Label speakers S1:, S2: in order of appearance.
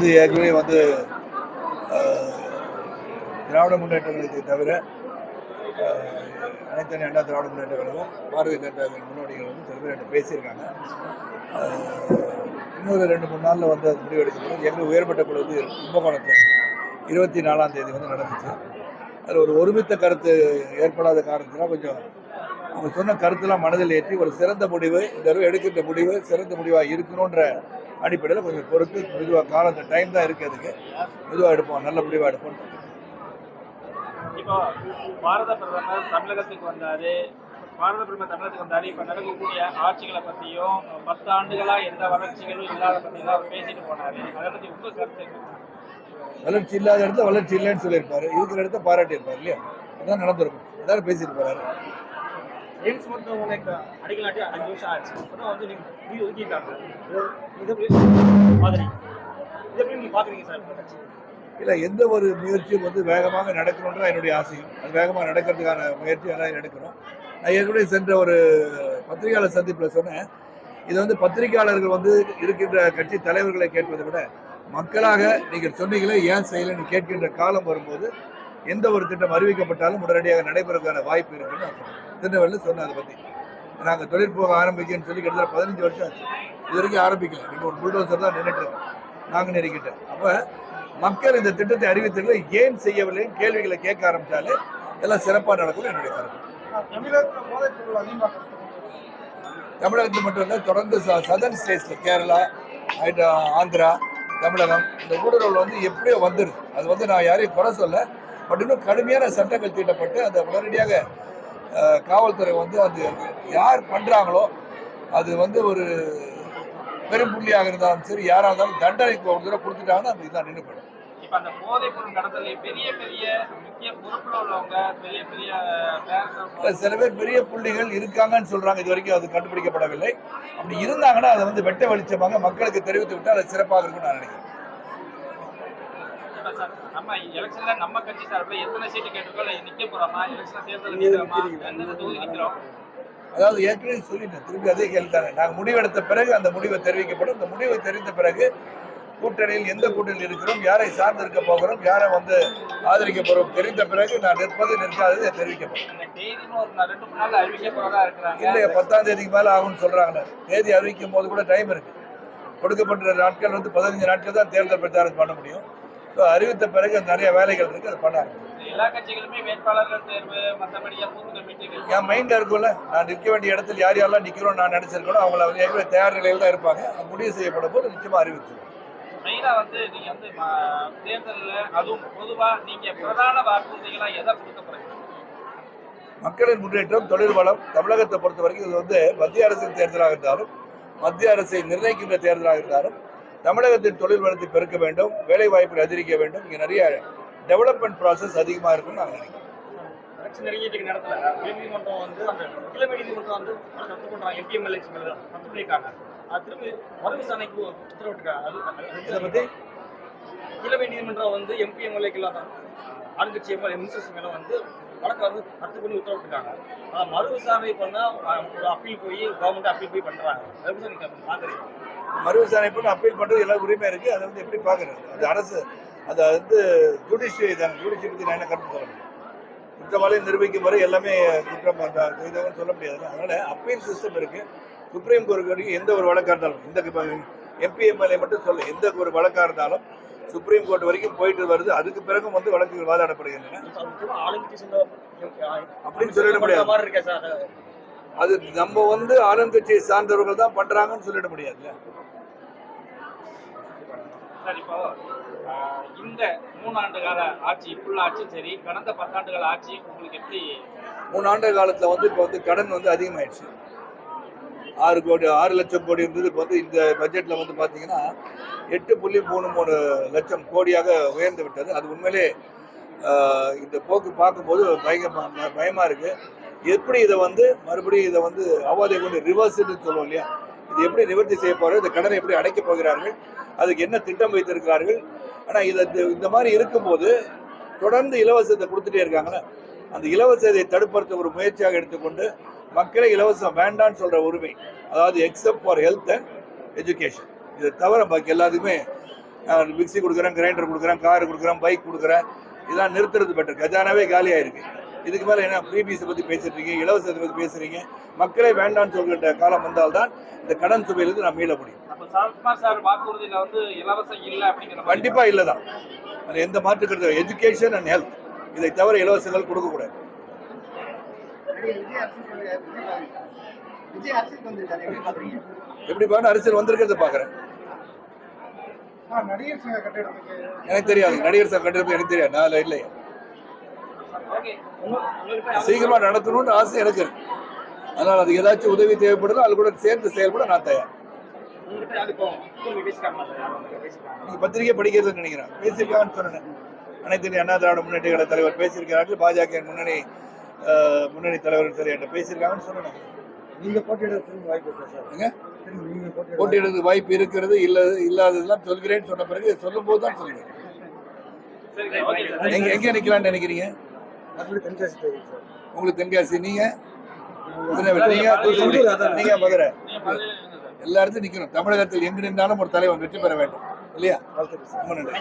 S1: வந்து ஏற்கனவே வந்து திராவிட முன்னேற்ற கழகத்தை தவிர அனைத்து அண்ணா திராவிட முன்னேற்ற கழகம் பாரதிய ஜனதா முன்னோடிகள் வந்து சில பேர் பேசியிருக்காங்க. இன்னொரு 2-3 நாளில் வந்து அது முடிவெடுக்கப்படும். எங்களுக்கு உயர்மட்ட குழு வந்து கும்பகோணத்தில் 24ஆம் தேதி வந்து நடந்துச்சு. அதில் ஒரு ஒருமித்த கருத்து ஏற்படாத காரணத்தினால் கொஞ்சம் அவங்க சொன்ன கருத்தெல்லாம் மனதில் ஏற்றி ஒரு சிறந்த முடிவு, இந்த தடவை எடுக்கின்ற முடிவு சிறந்த முடிவாக இருக்கணுன்ற அடிப்படையில் கொஞ்சம் பொறுத்து மெதுவாக காலம் டைம் தான் இருக்குது, அதுக்கு மெதுவாக எடுப்போம், நல்ல முடிவாக எடுப்போம்.
S2: இப்போ பாரத பிரதமர் தமிழகத்துக்கு வந்தாரு, இப்போ நடக்கக்கூடிய ஆட்சிகளை பற்றியும் 10 ஆண்டுகளாக எந்த வளர்ச்சிகளும் இல்லாத பற்றிலாம் அவர் பேசிட்டு போனாரு. அதை பற்றி உங்க கருத்து என்ன?
S1: வளர்ச்சி இல்லாத இடத்துல வளர்ச்சி இல்லைன்னு சொல்லியிருப்பாரு, இருக்கிற இடத்த பாராட்டி இருப்பார் இல்லையா? அதான் நடந்திருக்கும், அதான் பேசிட்டு போறாரு.
S2: எய்ம்ஸ் மருத்துவமனை அடிக்கலாட்டி 5 வருஷம் ஆச்சு, அப்போ வந்து நீங்கள் ஒதுக்கிட்டாங்க. நீங்க பாக்குறீங்க சார்?
S1: இல்லை, எந்த ஒரு முயற்சியும் வந்து வேகமாக நடக்கணுன்ற என்னுடைய ஆசையும், அது வேகமாக நடக்கிறதுக்கான முயற்சி எல்லாம் எடுக்கணும். நான் ஏற்கனவே சென்ற ஒரு பத்திரிகையாளர் சந்திப்பில் சொன்னேன், இது வந்து பத்திரிகையாளர்கள் வந்து இருக்கின்ற கட்சி தலைவர்களை கேட்பதை விட மக்களாக நீங்கள் சொன்னீங்களே ஏன் செய்யலைன்னு கேட்கின்ற காலம் வரும்போது எந்த ஒரு திட்டம் அறிவிக்கப்பட்டாலும் உடனடியாக நடைபெறதுக்கான வாய்ப்பு இருக்குன்னு திருநெல்வேலியில் சொன்னேன். அதை பற்றி நாங்கள் தொழிற்போக ஆரம்பிக்கணும்னு சொல்லி கிட்டத்தட்ட 15 வருஷம் ஆச்சு, இது வரைக்கும் ஆரம்பிக்கல. நீங்கள் ஒரு புல்டோசர் தான் நின்றுட்டு இருக்கோம் நாங்கள் நெருக்கிட்டேன். அப்போ மக்கள் இந்த திட்டத்தை அறிவித்ததில் ஏன் செய்யவில்லைன்னு கேள்விகளை கேட்க ஆரம்பித்தாலே எல்லாம் சிறப்பாக நடக்கும் என்னுடைய கருத்து. தமிழகத்தில் மட்டும் இல்லை, தொடர்ந்து சதர்ன் ஸ்டேட்ஸில் கேரளா, ஆந்திரா, தமிழகம் இந்த ஊடுருவல் வந்து எப்படியோ வந்துடுது. அது வந்து நான் யாரையும் குறை சொல்ல, பட் இன்னும் கடுமையான சட்டங்கள் தீட்டப்பட்டு அந்த உடனடியாக காவல்துறை வந்து அது யார் பண்ணுறாங்களோ அது வந்து ஒரு பெரும் புள்ளியாக இருந்தாலும் சரி, யாராக இருந்தாலும் தண்டனைக்கு ஒரு தடவை கொடுத்துட்டாங்கன்னா அந்த இதுதான் நின்று போயிடும்.
S2: இப்போ அந்த போதைப் பொருள் கடத்தல பெரிய பெரிய முக்கிய பொறுப்பில் உள்ளவங்க
S1: சில பேர் பெரிய புள்ளிகள் இருக்காங்கன்னு சொல்றாங்க, இது வரைக்கும் அது கண்டுபிடிக்கப்படவில்லை. அப்படி இருந்தாங்கன்னா அதை வந்து வெட்ட வெளிச்சமாக மக்களுக்கு தெரிவித்து விட்டால் அது சிறப்பாக இருக்கும்னு நான் நினைக்கிறேன்.
S2: நம்ம எலெக்ஷன்ல நம்ம கட்சி சார்பில் எத்தனை சீட்டு கேட்டிருக்கோம், நிக்க போறோமா, எலெக்ஷன் தேர்தல்
S1: அதாவது ஏற்கனவே சொல்லிட்டேன், திருப்பி அதே கேள்வித்தானே. நாங்கள் முடிவெடுத்த பிறகு அந்த முடிவை தெரிவிக்கப்படும். இந்த முடிவை தெரிந்த பிறகு கூட்டணியில் எந்த கூட்டணியில் இருக்கிறோம், யாரை சார்ந்து இருக்க போகிறோம், யாரை வந்து ஆதரிக்க போகிறோம் தெரிந்த பிறகு நான் நிற்பது நிற்காதது தெரிவிக்கப்படும். இல்லையா, 10ஆம் தேதிக்கு மேலே ஆகும்னு சொல்றாங்க. தேதி அறிவிக்கும் போது கூட டைம் இருக்கு. கொடுக்கப்பட்ட நாட்கள் வந்து 15 நாட்கள் தான் தேர்தல் பிரச்சாரம் பண்ண முடியும். ஸோ அறிவித்த பிறகு நிறைய வேலைகள் இருக்கு, அதை பண்ண ஆரம்பிக்கும்.
S2: எல்லா கட்சிகளுமே வேட்பாளர்கள் தேர்வு
S1: என் மைண்ட்ல இருக்கும்ல, நான் நிற்க வேண்டிய இடத்துல யார் யாரெல்லாம் நிற்கிறோம் நான் நினைச்சிருக்கணும், அவங்கள வந்து ஏற்கனவே தயார் நிலையில் தான் இருப்பாங்க. முடிவு செய்யப்படும் போது நிச்சயமா அறிவிச்சு.
S2: மெயினா வந்து நீங்க வந்து தேர்தலில் அதுவும் பொதுவா நீங்க பிரதான வாக்குறுதிகளா எதை கொடுக்க போறீங்க?
S1: மக்களின் முன்னேற்றம், தொழில் வளம். தமிழகத்தை பொறுத்த வரைக்கும் இது வந்து மத்திய அரசின் தேர்தலாக இருந்தாலும், மத்திய அரசை நிர்ணயிக்கின்ற தேர்தலாக இருந்தாலும் தமிழகத்தின் தொழில் வளத்தை பெருக்க வேண்டும், வேலை வாய்ப்பை அதிகரிக்க வேண்டும். இங்கே நிறைய டெவலப்மெண்ட் ப்ராசஸ் அதிகமாக இருக்குன்னு நாங்கள் நினைக்கிறோம்.
S2: நேரத்தில் உயர்நீதிமன்றம் வந்து அந்த கிழமை நீதிமன்றம் வந்து ரத்து பண்ணுறாங்க, எம்பிஎம்எல்ஏ ரத்து பண்ணியிருக்காங்க. அது திரும்பி மறு விசாரணைக்கு உத்தரவிட்டிருக்காங்க.
S1: இதை பற்றி
S2: கிழமை நீதிமன்றம் வந்து எம்பிஎம்எல்ஏக்கெல்லாம் ஆளுங்கட்சி எம்எஸ்எஸ் மேலே வந்து வழக்கை வந்து ரத்து பண்ணி உத்தரவிட்டிருக்காங்க. மறு விசாரணை பண்ணால் ஒரு அப்பீல் போய் கவர்மெண்ட் அப்பீல் போய் பண்ணுறாங்க. அதை பற்றி நீங்கள் பார்க்குறீங்க?
S1: மறு விசாரணை பண்ணி அப்பீல் பண்ணுறது எல்லா உரிமை இருக்குது. அதை வந்து எப்படி பார்க்குறது? அது அரசு, அதை வந்து ஜுடிஷியரி தான். ஜுடிஷியரி பற்றி நான் என்ன கருத்து சொல்ல முடியும்? குற்றவாளியை நிரூபிக்கும் வரை எல்லாமே குற்றம் செய்தவங்க சொல்ல முடியாது. அதனால அப்பீல் சிஸ்டம் இருக்குது. சுப்ரீம் கோர்ட் வரைக்கும் எந்த ஒரு வழக்காக இருந்தாலும், இந்த எம்பிஎம்எல்ஏ மட்டும் சொல்ல, எந்த ஒரு வழக்காக இருந்தாலும் சுப்ரீம் கோர்ட் வரைக்கும் போயிட்டு வருது. அதுக்கு பிறகும் வந்து வழக்குகள் வாதாடப்படுகின்றன அப்படின்னு சொல்லிட முடியாது. அது நம்ம வந்து ஆளுங்கட்சியை சார்ந்தவர்கள் தான் பண்றாங்கன்னு சொல்லிட முடியாதுல்ல.
S2: இப்போ இந்த 3 ஆண்டு கால ஆட்சி, ஃபுல் ஆட்சி சரி, கடந்த 10 ஆண்டுகள் ஆட்சி உங்களுக்கு எப்படி?
S1: 3 ஆண்டு காலத்துல வந்து இப்போ வந்து கடன் வந்து அதிகமாயிடுச்சு. 6 லட்சம் கோடி இருந்தது. இப்போ வந்து இந்த பட்ஜெட்ல வந்து பாத்தீங்கன்னா 8.33 லட்சம் கோடியாக உயர்ந்து விட்டது. அது உண்மையிலே இந்த போக்கு பார்க்கும்போது பயமா இருக்கு. எப்படி இதை வந்து மறுபடியும் இதை வந்து அவாதை கொண்டு ரிவர்ஸ்ன்னு சொல்லுவோம் இல்லையா, இது எப்படி நிவர்த்தி செய்ய போறாரு, இந்த கடனை எப்படி அடைக்க போகிறார்கள், அதுக்கு என்ன திட்டம் வைத்திருக்கிறார்கள். ஆனால் இந்த மாதிரி இருக்கும்போது தொடர்ந்து இலவசத்தை கொடுத்துட்டே இருக்காங்களே, அந்த இலவசத்தை தடுப்பறுத்த ஒரு முயற்சியாக எடுத்துக்கொண்டு மக்களை இலவசம் வேண்டான்னு சொல்ற உரிமை, அதாவது except for health and education, இதை தவிர பாக்கி எல்லாத்துக்குமே மிக்சி கொடுக்குறேன், கிரைண்டர் கொடுக்குறேன், கார் கொடுக்குறேன், பைக் கொடுக்குறேன், இதெல்லாம் நிறுத்துறது பெட்டர். கஜானாவே காலியாக இருக்கு. இதுக்கு மேலே என்ன ஃப்ரீபீஸை பற்றி பேசிட்டு இருக்கீங்க, இலவசத்தை பற்றி பேசுறீங்க. மக்களே வேண்டாம்னு சொல்கிற காலம் வந்தால்தான் இந்த கடன் சுமையிலிருந்து நான் மீள முடியும். கண்டிப்பா இல்லதான், அது எந்த மாற்றுக்கிறது. எஜுகேஷன் அண்ட் ஹெல்த், இதை தவிர இலவசங்கள் கொடுக்கக்கூடாது. எப்படி பாருங்க, அரசியல் வந்திருக்கிறத பாக்குறேன். எனக்கு தெரியாது, நடிகர் சங்க கட்டிடத்துக்கு எனக்கு தெரியாது, நான் இல்லையா. சீக்கிரமா நடத்தணும்னு ஆசை எனக்கு இருக்கு. அதனால அதுக்கு ஏதாச்சும் உதவி தேவைப்படுதோ அது கூட சேர்ந்து செயல்பட நான் தயார். நீங்க பத்திரிகை படிக்கிறது நினைக்கிறேன், பேசியிருக்காங்கன்னு சொன்னேன். அனைத்து இந்திய அண்ணா திராவிட முன்னேற்ற கழக தலைவர் பேசியிருக்கிறார்கள், பாஜக முன்னணி தலைவர்கள் சரி என்ற பேசியிருக்காங்கன்னு சொன்னேன்.
S3: நீங்க போட்டியிடறதுக்கு வாய்ப்பு இருக்கா சார்?
S1: போட்டியிடறதுக்கு வாய்ப்பு இருக்கிறது இல்லாததெல்லாம் சொல்கிறேன்னு சொன்ன பிறகு சொல்லும் போது தான் சொல்லுங்க. எங்க நிக்கலாம்னு நினைக்கிறீங்க? உங்களுக்கு தென்காசி, நீங்க நீங்க மதுரை, எல்லா இடத்தும் நிக்கணும். தமிழகத்தில் எங்கு நின்றாலும் ஒரு தலைவன் வெற்றி பெற வேண்டும் இல்லையா? ரொம்ப நன்றி.